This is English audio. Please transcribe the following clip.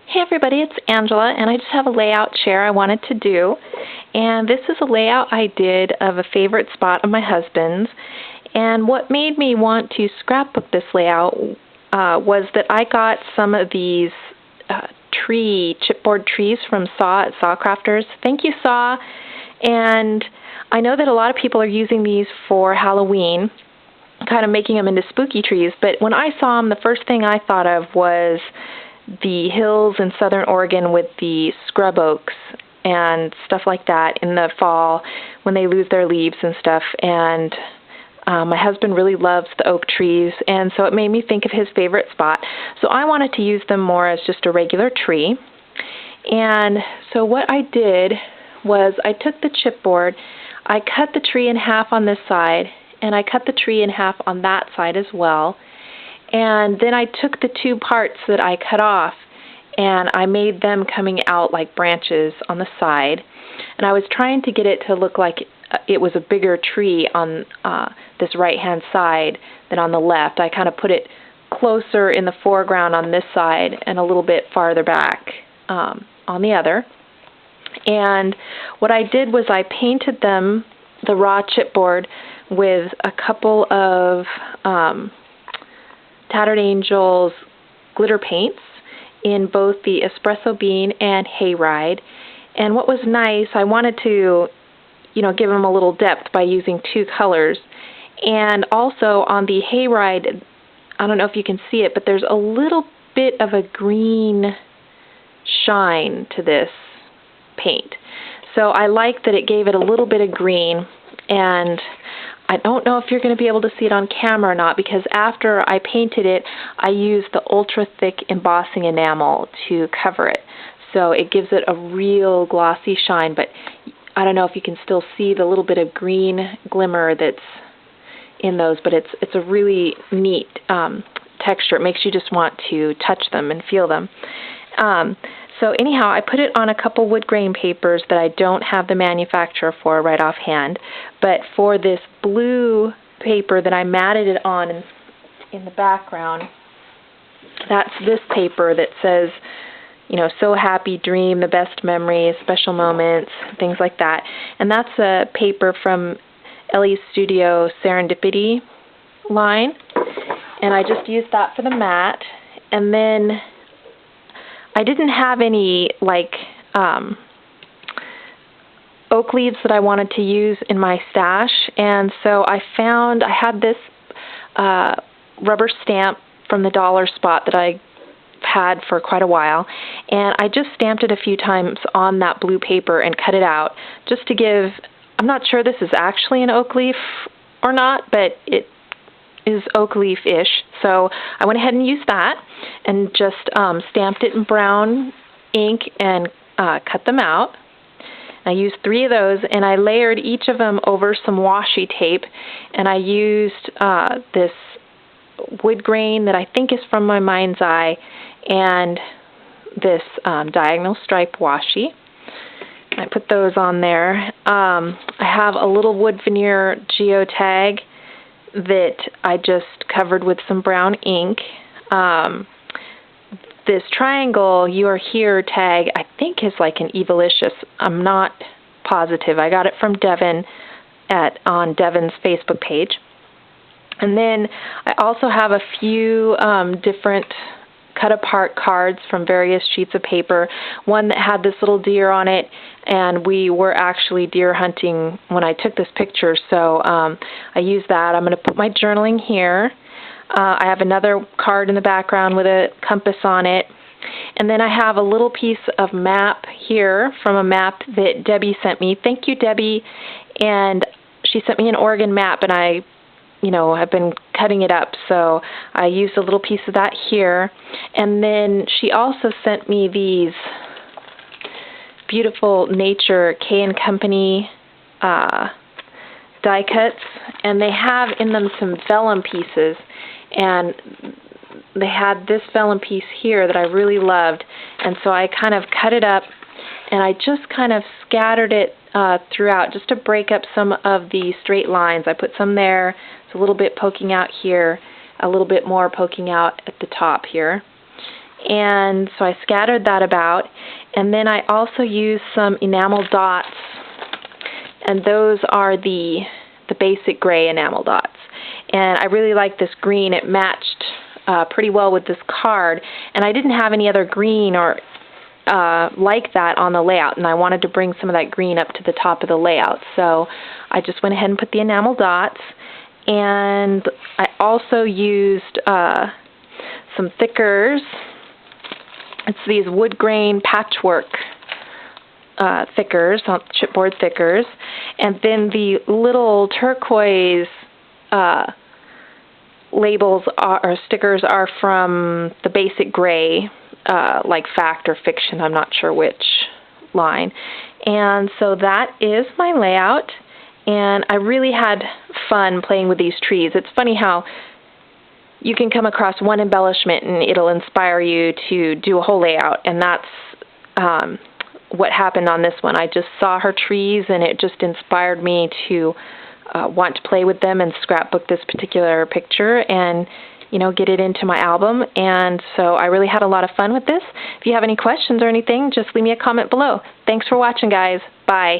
Hey everybody, it's Angela, and I just have a layout share I wanted to do. And this is a layout I did of a favorite spot of my husband's. And what made me want to scrapbook this layout was that I got some of these chipboard trees from Saw at Saw Crafters. Thank you, Saw. And I know that a lot of people are using these for Halloween, kind of making them into spooky trees. But when I saw them, the first thing I thought of was the hills in southern Oregon with the scrub oaks and stuff like that in the fall when they lose their leaves and stuff. And my husband really loves the oak trees, and so it made me think of his favorite spot. So I wanted to use them more as just a regular tree. And so what I did was I took the chipboard, I cut the tree in half on this side, and I cut the tree in half on that side as well. And then I took the two parts that I cut off and I made them coming out like branches on the side. And I was trying to get it to look like it was a bigger tree on this right-hand side than on the left. I kind of put it closer in the foreground on this side and a little bit farther back on the other. And what I did was I painted them, the raw chipboard, with a couple of Tattered Angels glitter paints in both the Espresso Bean and Hayride. And what was nice, I wanted to, give them a little depth by using two colors. And also on the Hayride, I don't know if you can see it, but there's a little bit of a green shine to this paint. So I like that it gave it a little bit of green, and I don't know if you're going to be able to see it on camera or not, because after I painted it, I used the ultra thick embossing enamel to cover it. So it gives it a real glossy shine, but I don't know if you can still see the little bit of green glimmer that's in those, but it's a really neat texture. It makes you just want to touch them and feel them. So anyhow, I put it on a couple wood grain papers that I don't have the manufacturer for right offhand, but for this blue paper that I matted it on in the background, that's this paper that says, so happy, dream, the best memories, special moments, things like that. And that's a paper from Ellie's Studio Serendipity line, and I just used that for the mat. And then I didn't have any oak leaves that I wanted to use in my stash, and so I had this rubber stamp from the dollar spot that I had for quite a while, and I just stamped it a few times on that blue paper and cut it out just to give, I'm not sure this is actually an oak leaf or not, but it is oak leaf-ish. So I went ahead and used that and just stamped it in brown ink and cut them out. I used 3 of those, and I layered each of them over some washi tape, and I used this wood grain that I think is from my mind's eye and this diagonal stripe washi. I put those on there. I have a little wood veneer Geotag that I just covered with some brown ink. This triangle, "You Are Here" tag, I think is like an Evilicious. I'm not positive. I got it from Devin on Devin's Facebook page. And then I also have a few different cut-apart cards from various sheets of paper. One that had this little deer on it, and we were actually deer hunting when I took this picture, so I used that. I'm going to put my journaling here. I have another card in the background with a compass on it. And then I have a little piece of map here from a map that Debbie sent me. Thank you, Debbie. And she sent me an Oregon map, and I have been cutting it up, so I used a little piece of that here. And then she also sent me these beautiful Nature K & Company die cuts, and they have in them some vellum pieces, and they had this vellum piece here that I really loved, and so I kind of cut it up, and I just kind of scattered it throughout just to break up some of the straight lines. I put some there, it's a little bit poking out here, a little bit more poking out at the top here. And so I scattered that about, and then I also used some Enamel Dots, and those are the basic gray Enamel Dots. And I really like this green. It matched pretty well with this card, and I didn't have any other green or like that on the layout, and I wanted to bring some of that green up to the top of the layout. So I just went ahead and put the Enamel Dots, and I also used some thickers. It's these wood grain patchwork thickers, chipboard thickers, and then the little turquoise labels or stickers are from the basic gray, like fact or fiction, I'm not sure which line. And so that is my layout, and I really had fun playing with these trees. It's funny how you can come across one embellishment and it'll inspire you to do a whole layout, and that's what happened on this one. I just saw her trees and it just inspired me to want to play with them and scrapbook this particular picture and, you know, get it into my album. And so I really had a lot of fun with this. If you have any questions or anything, just leave me a comment below. Thanks for watching, guys. Bye.